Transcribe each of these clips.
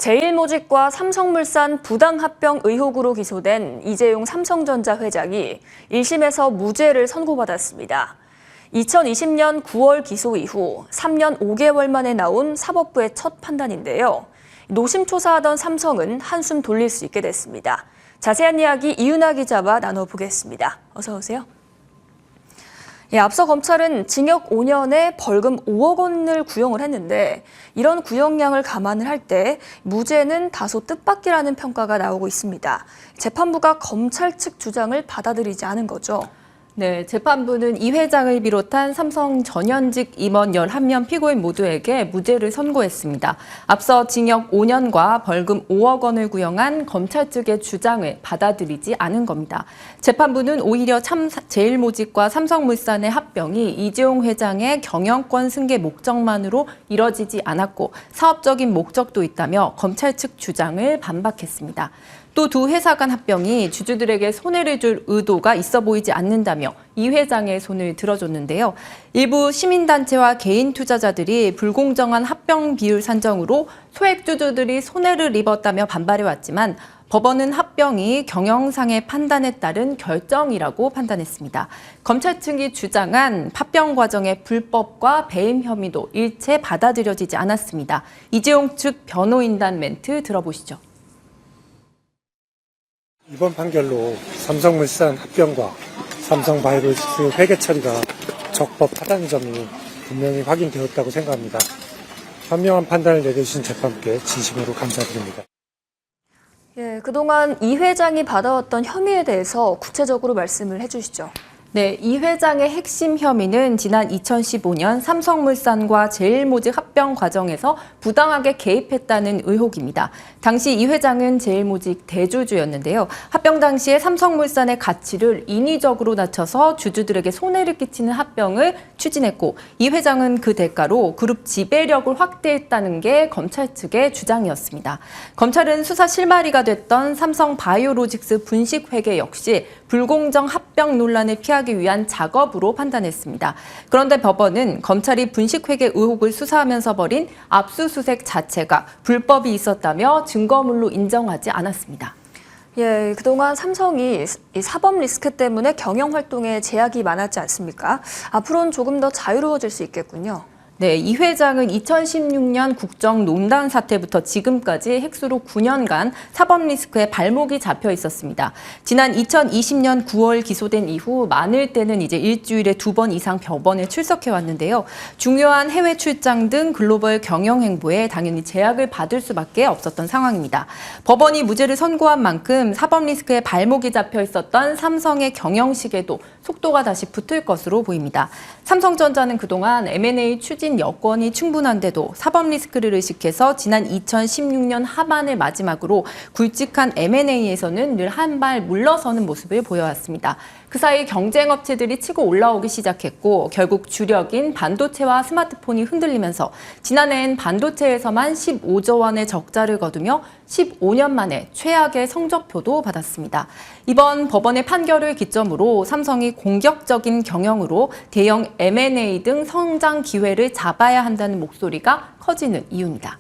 제일모직과 삼성물산 부당합병 의혹으로 기소된 이재용 삼성전자 회장이 1심에서 무죄를 선고받았습니다. 2020년 9월 기소 이후 3년 5개월 만에 나온 사법부의 첫 판단인데요. 노심초사하던 삼성은 한숨 돌릴 수 있게 됐습니다. 자세한 이야기 이윤아 기자와 나눠보겠습니다. 어서 오세요. 앞서 검찰은 징역 5년에 벌금 5억 원을 구형을 했는데 이런 구형량을 감안을 할 때 무죄는 다소 뜻밖이라는 평가가 나오고 있습니다. 재판부가 검찰 측 주장을 받아들이지 않은 거죠. 네, 재판부는 이 회장을 비롯한 삼성 전현직 임원 11명 피고인 모두에게 무죄를 선고했습니다. 앞서 징역 5년과 벌금 5억 원을 구형한 검찰 측의 주장을 받아들이지 않은 겁니다. 재판부는 오히려 제일모직과 삼성물산의 합병이 이재용 회장의 경영권 승계 목적만으로 이뤄지지 않았고 사업적인 목적도 있다며 검찰 측 주장을 반박했습니다. 또 두 회사 간 합병이 주주들에게 손해를 줄 의도가 있어 보이지 않는다며 이 회장의 손을 들어줬는데요. 일부 시민단체와 개인 투자자들이 불공정한 합병 비율 산정으로 소액주주들이 손해를 입었다며 반발해왔지만 법원은 합병이 경영상의 판단에 따른 결정이라고 판단했습니다. 검찰 측이 주장한 합병 과정의 불법과 배임 혐의도 일체 받아들여지지 않았습니다. 이재용 측 변호인단 멘트 들어보시죠. 이번 판결로 삼성물산 합병과 삼성바이오로직스 회계 처리가 적법 타당한 점이 분명히 확인되었다고 생각합니다. 현명한 판단을 내려주신 재판부께 진심으로 감사드립니다. 그동안 이 회장이 받아왔던 혐의에 대해서 구체적으로 말씀을 해주시죠. 네, 이 회장의 핵심 혐의는 지난 2015년 삼성물산과 제일모직 합병 과정에서 부당하게 개입했다는 의혹입니다. 당시 이 회장은 제일모직 대주주였는데요. 합병 당시에 삼성물산의 가치를 인위적으로 낮춰서 주주들에게 손해를 끼치는 합병을 추진했고 이 회장은 그 대가로 그룹 지배력을 확대했다는 게 검찰 측의 주장이었습니다. 검찰은 수사 실마리가 됐던 삼성바이오로직스 분식회계 역시 불공정 합병 논란을 피하기 위한 작업으로 판단했습니다. 그런데 법원은 검찰이 분식회계 의혹을 수사하면서 벌인 압수수색 자체가 불법이 있었다며 증거물로 인정하지 않았습니다. 그동안 삼성이 이 사법 리스크 때문에 경영 활동에 제약이 많았지 않습니까? 앞으로는 조금 더 자유로워질 수 있겠군요. 네, 이 회장은 2016년 국정농단 사태부터 지금까지 핵수로 9년간 사법 리스크에 발목이 잡혀 있었습니다. 지난 2020년 9월 기소된 이후 많을 때는 이제 일주일에 2번 이상 법원에 출석해 왔는데요. 중요한 해외 출장 등 글로벌 경영 행보에 당연히 제약을 받을 수밖에 없었던 상황입니다. 법원이 무죄를 선고한 만큼 사법 리스크에 발목이 잡혀 있었던 삼성의 경영식에도 속도가 다시 붙을 것으로 보입니다. 삼성전자는 그동안 M&A 추진 여건이 충분한데도 사법 리스크를 의식해서 지난 2016년 하반을 마지막으로 굵직한 M&A에서는 늘 한 발 물러서는 모습을 보여왔습니다. 그 사이 경쟁업체들이 치고 올라오기 시작했고 결국 주력인 반도체와 스마트폰이 흔들리면서 지난해엔 반도체에서만 15조 원의 적자를 거두며 15년 만에 최악의 성적표도 받았습니다. 이번 법원의 판결을 기점으로 삼성이 공격적인 경영으로 대형 M&A 등 성장 기회를 잡아야 한다는 목소리가 커지는 이유입니다.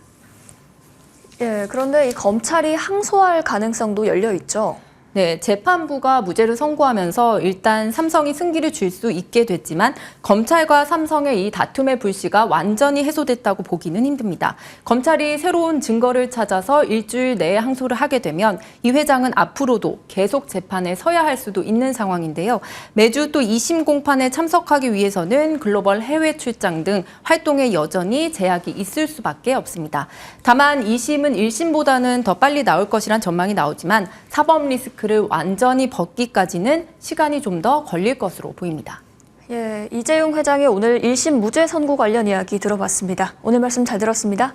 그런데 이 검찰이 항소할 가능성도 열려 있죠. 네, 재판부가 무죄를 선고하면서 일단 삼성이 승기를 줄 수 있게 됐지만 검찰과 삼성의 이 다툼의 불씨가 완전히 해소됐다고 보기는 힘듭니다. 검찰이 새로운 증거를 찾아서 일주일 내에 항소를 하게 되면 이 회장은 앞으로도 계속 재판에 서야 할 수도 있는 상황인데요. 매주 또 2심 공판에 참석하기 위해서는 글로벌 해외 출장 등 활동에 여전히 제약이 있을 수밖에 없습니다. 다만 2심은 1심보다는 더 빨리 나올 것이란 전망이 나오지만 사법 리스크를 완전히 벗기까지는 시간이 좀 더 걸릴 것으로 보입니다. 이재용 회장의 오늘 1심 무죄 선고 관련 이야기 들어봤습니다. 오늘 말씀 잘 들었습니다.